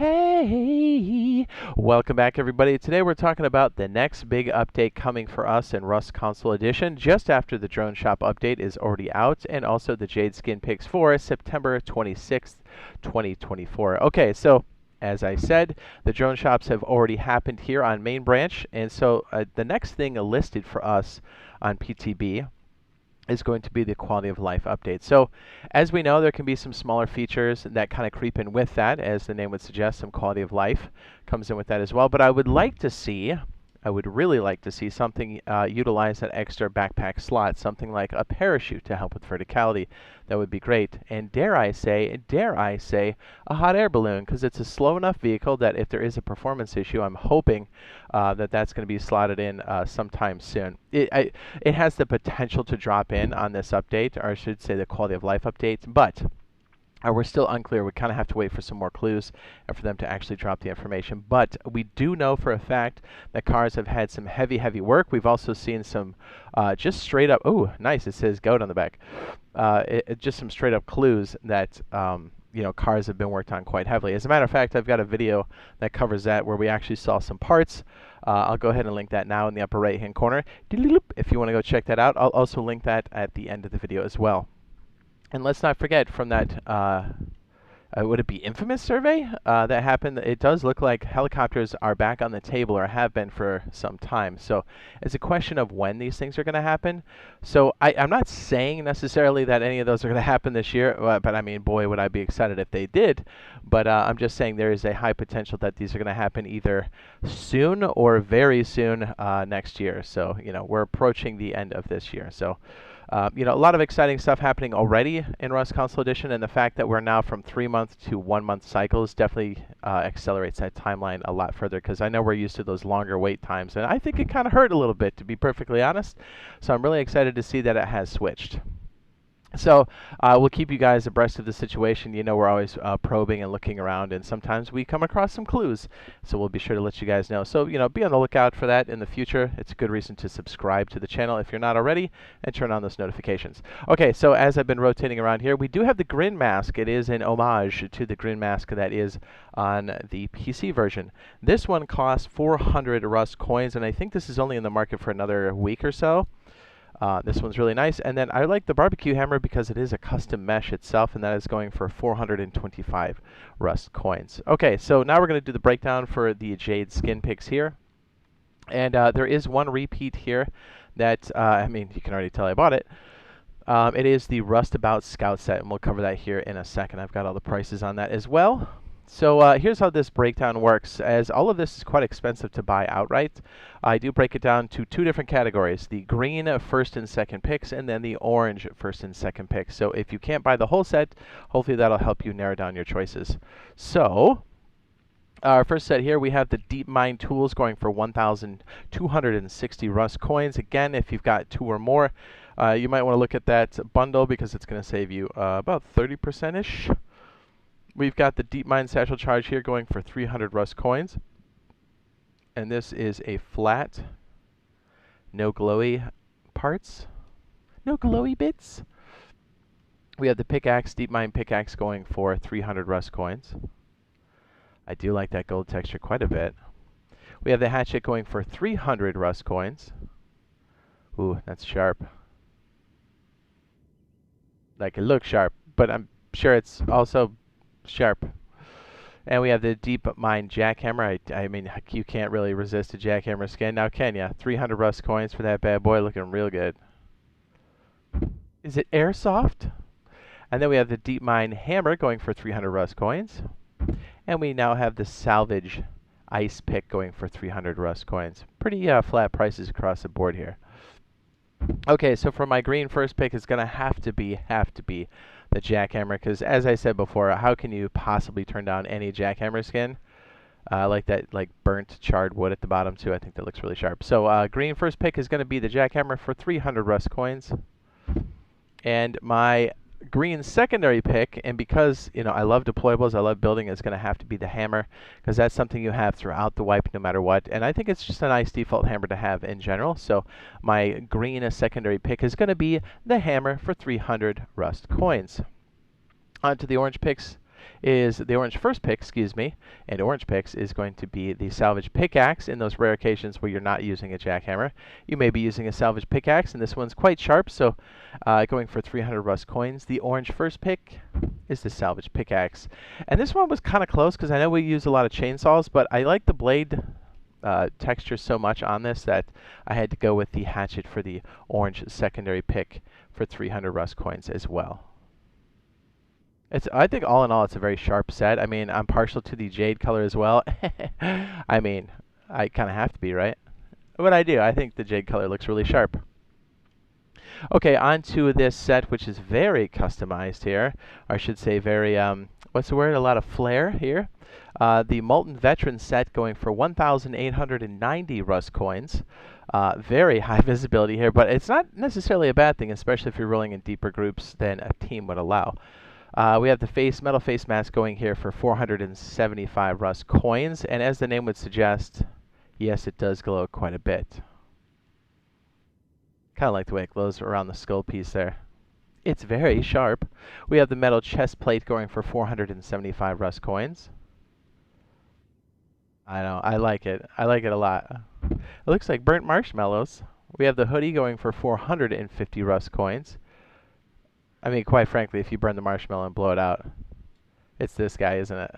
Hey! Welcome back, everybody. Today we're talking about the next big update coming for us in Rust Console Edition, just after the Drone Shop update is already out, and also the Jade Skin Picks for September 26th, 2024. Okay, so as I said, the drone shops have already happened here on Main Branch, and so the next thing listed for us on PTB is going to be the quality of life update. So as we know, there can be some smaller features that kind of creep in with that, as the name would suggest. Some quality of life comes in with that as well. But I would really like to see something utilize that extra backpack slot, something like a parachute to help with verticality. That would be great. And dare I say, a hot air balloon, because it's a slow enough vehicle that if there is a performance issue, I'm hoping that's going to be slotted in sometime soon. It has the potential to drop in on this update, or I should say the quality of life update, but we're still unclear. We kind of have to wait for some more clues and for them to actually drop the information. But we do know for a fact that cars have had some heavy work. We've also seen some just straight up, oh, nice, it says goat on the back. Just some straight up clues that cars have been worked on quite heavily. As a matter of fact, I've got a video that covers that where we actually saw some parts. I'll go ahead and link that now in the upper right hand corner if you want to go check that out. I'll also link that at the end of the video as well. And let's not forget from that, would it be infamous survey that happened? It does look like helicopters are back on the table, or have been for some time. So it's a question of when these things are going to happen. So I'm not saying necessarily that any of those are going to happen this year, but I mean, boy, would I be excited if they did. But I'm just saying there is a high potential that these are going to happen either soon or very soon next year. So, we're approaching the end of this year. So, a lot of exciting stuff happening already in Rust Console Edition, and the fact that we're now from 3-month to 1-month cycles definitely accelerates that timeline a lot further, because I know we're used to those longer wait times, and I think it kind of hurt a little bit, to be perfectly honest. So I'm really excited to see that it has switched. So we'll keep you guys abreast of the situation. We're always probing and looking around, and sometimes we come across some clues. So we'll be sure to let you guys know. So, be on the lookout for that in the future. It's a good reason to subscribe to the channel if you're not already, and turn on those notifications. Okay, so as I've been rotating around here, we do have the Grin Mask. It is an homage to the Grin Mask that is on the PC version. This one costs 400 Rust coins, and I think this is only in the market for another week or so. This one's really nice. And then I like the barbecue hammer because it is a custom mesh itself, and that is going for 425 Rust coins. Okay, so now we're going to do the breakdown for the Jade Skin Picks here. And there is one repeat here that, you can already tell I bought it. It is the Rustabout Scout set, and we'll cover that here in a second. I've got all the prices on that as well. So here's how this breakdown works. As all of this is quite expensive to buy outright, I do break it down to 2 different categories: the green first and second picks, and then the orange first and second picks. So if you can't buy the whole set, hopefully that'll help you narrow down your choices. So our first set here, we have the Deep Mine tools going for 1,260 Rust coins. Again, if you've got 2 or more, you might want to look at that bundle, because it's going to save you about 30%-ish. We've got the Deep Mine Satchel Charge here going for 300 Rust coins. And this is a flat, no glowy parts, no glowy bits. We have the Pickaxe, Deep Mine Pickaxe going for 300 Rust coins. I do like that gold texture quite a bit. We have the Hatchet going for 300 Rust coins. Ooh, that's sharp. Like, it looks sharp, but I'm sure it's also sharp. And we have the Deep Mine Jackhammer. I mean, you can't really resist a jackhammer skin, now can ya? 300 Rust coins for that bad boy, looking real good. Is it airsoft? And then we have the Deep Mine Hammer going for 300 Rust coins. And we now have the Salvage Ice Pick going for 300 Rust coins. Pretty flat prices across the board here. Okay, so for my green first pick, it's going to have to be the jackhammer, because as I said before, how can you possibly turn down any jackhammer skin? Like that, burnt charred wood at the bottom too. I think that looks really sharp. So green first pick is going to be the jackhammer for 300 Rust coins. And my green secondary pick, and because I love deployables, I love building, is going to have to be the hammer, because that's something you have throughout the wipe no matter what, and I think it's just a nice default hammer to have in general. So my green secondary pick is going to be the hammer for 300 Rust coins. On to the orange picks. is the orange first pick, excuse me, and orange picks is going to be the salvage pickaxe. In those rare occasions where you're not using a jackhammer, you may be using a salvage pickaxe, and this one's quite sharp, so going for 300 Rust coins. The orange first pick is the salvage pickaxe. And this one was kind of close because I know we use a lot of chainsaws, but I like the blade texture so much on this that I had to go with the hatchet for the orange secondary pick for 300 Rust coins as well. I think all in all, it's a very sharp set. I mean, I'm partial to the jade color as well. I mean, I kind of have to be, right? But I do. I think the jade color looks really sharp. Okay, on to this set, which is very customized here. Or I should say very, what's the word? A lot of flair here. The Molten Veteran set going for 1,890 Rust coins. Very high visibility here, but it's not necessarily a bad thing, especially if you're rolling in deeper groups than a team would allow. We have the metal face mask going here for 475 Rust coins, and as the name would suggest, yes, it does glow quite a bit. Kind of like the way it glows around the skull piece there. It's very sharp. We have the metal chest plate going for 475 Rust coins. I know, I like it. I like it a lot. It looks like burnt marshmallows. We have the hoodie going for 450 Rust coins. I mean, quite frankly, if you burn the marshmallow and blow it out, it's this guy, isn't it?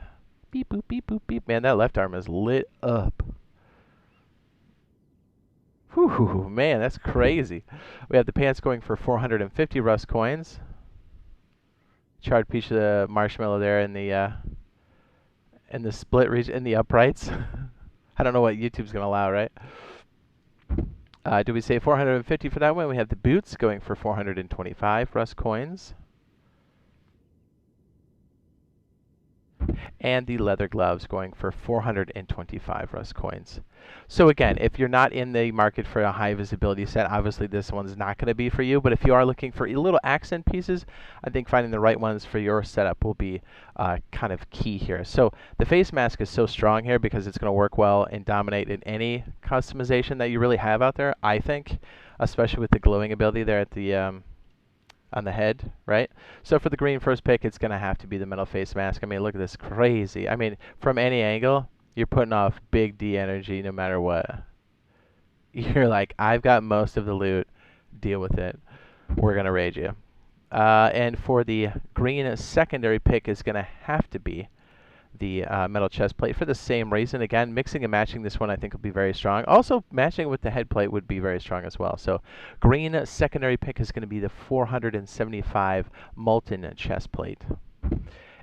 Beep, boop, beep, boop, beep. Man, that left arm is lit up. Whew, man, that's crazy. We have the pants going for 450 Rust coins. Charred piece of the marshmallow there in the split region, in the uprights. I don't know what YouTube's going to allow, right? Do we say 450 for that one? We have the boots going for 425 Rust coins. And the leather gloves going for 425 Rust coins. So again, if you're not in the market for a high visibility set, obviously this one's not going to be for you. But if you are looking for little accent pieces, I think finding the right ones for your setup will be kind of key here. So the face mask is so strong here because it's going to work well and dominate in any customization that you really have out there, I think, especially with the glowing ability there at the on the head, right? So for the green first pick, it's going to have to be the metal face mask. I mean, look at this, crazy. I mean, from any angle, you're putting off big D energy no matter what. You're like, I've got most of the loot, deal with it. We're going to raid you. And for the green secondary pick is going to have to be the metal chest plate for the same reason. Again, mixing and matching this one I think will be very strong. Also, matching with the head plate would be very strong as well. So, green secondary pick is going to be the 475 molten chest plate.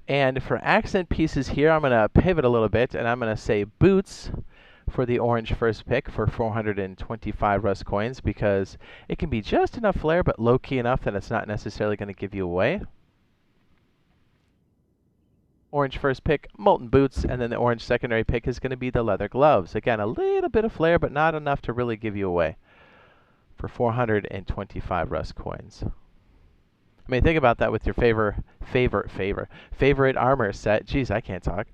And for accent pieces here, I'm going to pivot a little bit, and I'm going to say boots for the orange first pick for 425 Rust coins because it can be just enough flair, but low-key enough that it's not necessarily going to give you away. Orange first pick, molten boots, and then the orange secondary pick is going to be the leather gloves. Again, a little bit of flair, but not enough to really give you away for 425 Rust coins. I mean, think about that with your favorite armor set. Jeez, I can't talk.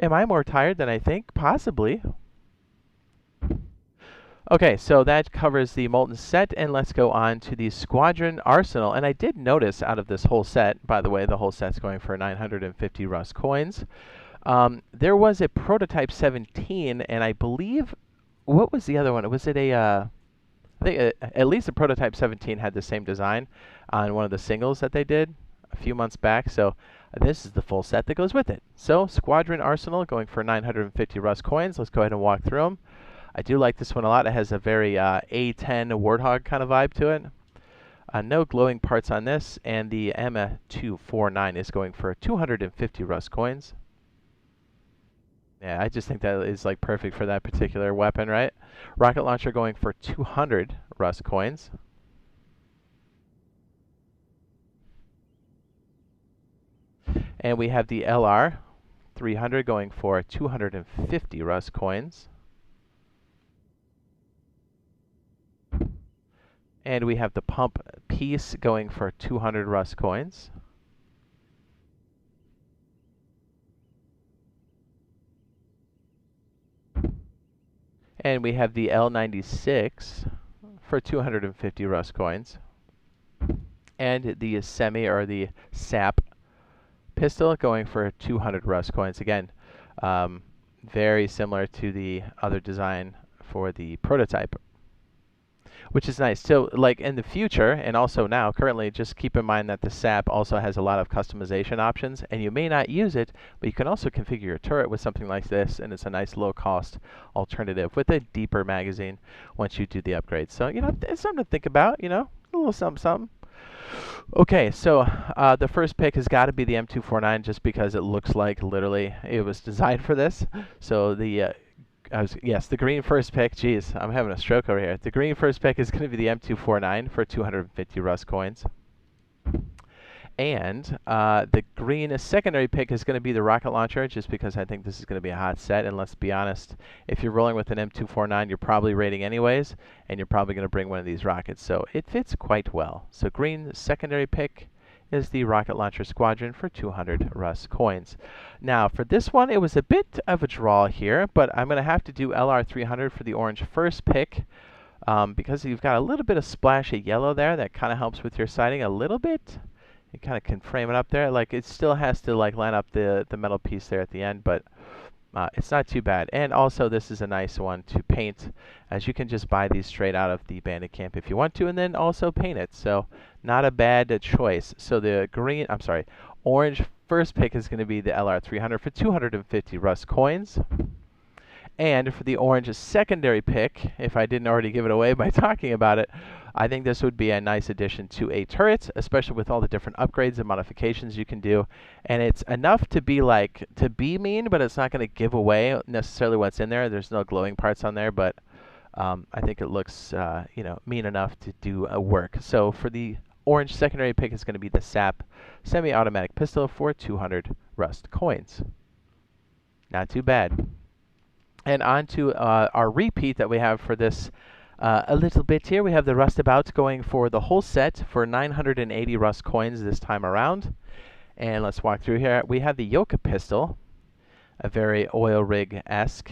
Am I more tired than I think? Possibly. Okay, so that covers the Molten set, and let's go on to the Squadron Arsenal. And I did notice out of this whole set, by the way, the whole set's going for 950 Rust coins. There was a Prototype 17, and I believe, what was the other one? Was it I think at least the Prototype 17 had the same design on one of the singles that they did a few months back. So this is the full set that goes with it. So Squadron Arsenal going for 950 Rust coins. Let's go ahead and walk through them. I do like this one a lot. It has a very A10 Warthog kind of vibe to it. No glowing parts on this, and the M249 is going for 250 Rust coins. Yeah, I just think that is like perfect for that particular weapon, right? Rocket launcher going for 200 Rust coins. And we have the LR 300 going for 250 Rust coins. And we have the pump piece going for 200 Rust coins. And we have the L96 for 250 Rust coins. And the semi or the SAP pistol going for 200 Rust coins. Again, very similar to the other design for the prototype, which is nice. So like in the future, and also now, currently, just keep in mind that the SAP also has a lot of customization options, and you may not use it, but you can also configure your turret with something like this, and it's a nice low-cost alternative with a deeper magazine once you do the upgrade. So, you know, it's something to think about, you know, a little something, something. Okay, so the first pick has got to be the M249 just because it looks like literally it was designed for this. So the yes, the green first pick. Geez, I'm having a stroke over here. The green first pick is going to be the M249 for 250 Rust coins. And the green secondary pick is going to be the rocket launcher, just because I think this is going to be a hot set. And let's be honest, if you're rolling with an M249, you're probably raiding anyways, and you're probably going to bring one of these rockets. So it fits quite well. So green secondary pick is the rocket launcher squadron for 200 Rust coins. Now for this one, it was a bit of a draw here, but I'm going to have to do LR300 for the orange first pick. Because you've got a little bit of splash of yellow there, that kind of helps with your sighting a little bit. You kind of can frame it up there. Like it still has to like line up the metal piece there at the end, but it's not too bad. And also this is a nice one to paint, as you can just buy these straight out of the Bandit Camp if you want to, and then also paint it. So not a bad choice. So the orange first pick is going to be the LR300 for 250 Rust coins. And for the orange secondary pick, if I didn't already give it away by talking about it, I think this would be a nice addition to a turret, especially with all the different upgrades and modifications you can do. And it's enough to be mean, but it's not going to give away necessarily what's in there. There's no glowing parts on there, but I think it looks you know, mean enough to do work. So for the orange secondary pick is going to be the SAP semi-automatic pistol for 200 Rust coins. Not too bad. And on to our repeat that we have for this a little bit here. We have the Rustabout going for the whole set for 980 Rust coins this time around. And let's walk through here. We have the Yoka pistol, a very oil rig-esque.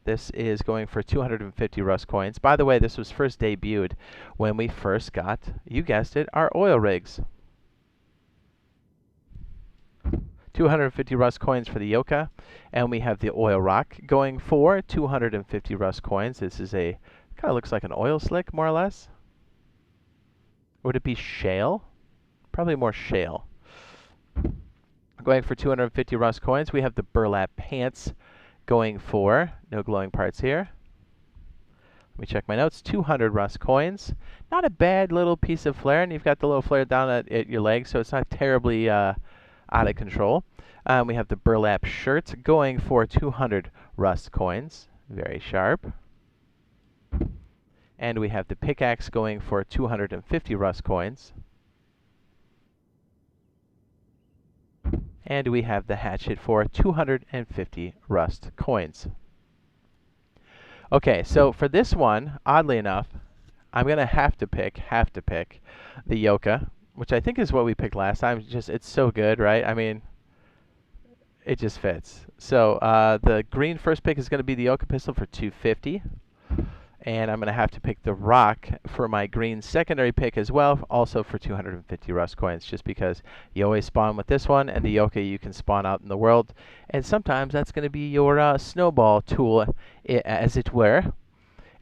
This is going for 250 Rust coins. By the way, this was first debuted when we first got, you guessed it, our oil rigs. 250 Rust coins for the Yoka, and we have the Oil Rock going for 250 Rust coins. This is a, kind of looks like an oil slick, more or less. Would it be shale? Probably more shale. Going for 250 Rust coins, we have the Burlap Pants going for, no glowing parts here. Let me check my notes, 200 Rust coins. Not a bad little piece of flare, and you've got the little flare down at your leg, so it's not terribly out of control. We have the Burlap Shirt going for 200 Rust coins. Very sharp. And we have the Pickaxe going for 250 Rust coins. And we have the Hatchet for 250 Rust coins. Okay, so for this one, oddly enough, I'm going to have to pick the Yoka, which I think is what we picked last time. It's so good, right? I mean, it just fits. So the green first pick is going to be the Yoka pistol for 250. And I'm going to have to pick the Rock for my green secondary pick as well, also for 250 Rust coins, just because you always spawn with this one, and the Yoka you can spawn out in the world. And sometimes that's going to be your snowball tool, as it were.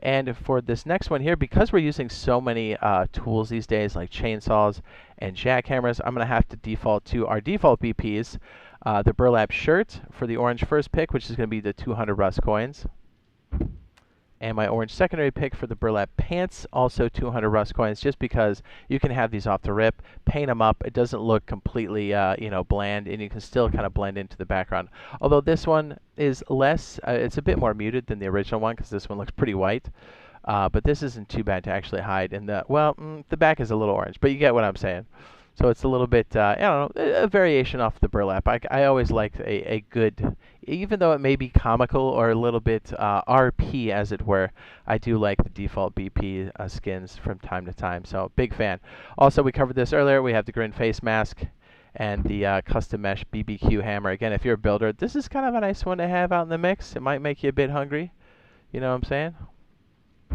And for this next one here, because we're using so many tools these days, like chainsaws and jackhammers, I'm going to have to default to our default BPs. The Burlap Shirt for the orange first pick, which is going to be the 200 Rust coins. And my orange secondary pick for the Burlap Pants, also 200 Rust coins, just because you can have these off the rip, paint them up. It doesn't look completely, you know, bland, and you can still kind of blend into the background. Although this one is less, it's a bit more muted than the original one, because this one looks pretty white. But this isn't too bad to actually hide in the, well, the back is a little orange, but you get what I'm saying. So it's a little bit, I don't know, a variation off the burlap. I always liked a good, even though it may be comical or a little bit RP, as it were, I do like the default BP skins from time to time. So big fan. Also, we covered this earlier. We have the Grin face mask and the custom mesh BBQ hammer. Again, if you're a builder, this is kind of a nice one to have out in the mix. It might make you a bit hungry. You know what I'm saying?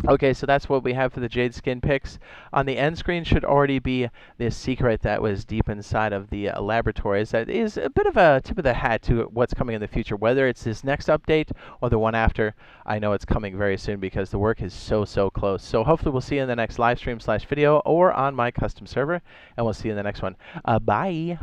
Okay, so that's what we have for the Jade Skin Picks. On the end screen should already be this secret that was deep inside of the laboratories that is a bit of a tip of the hat to what's coming in the future. Whether it's this next update or the one after, I know it's coming very soon because the work is so close. So hopefully we'll see you in the next live stream / video or on my custom server, and we'll see you in the next one. Bye!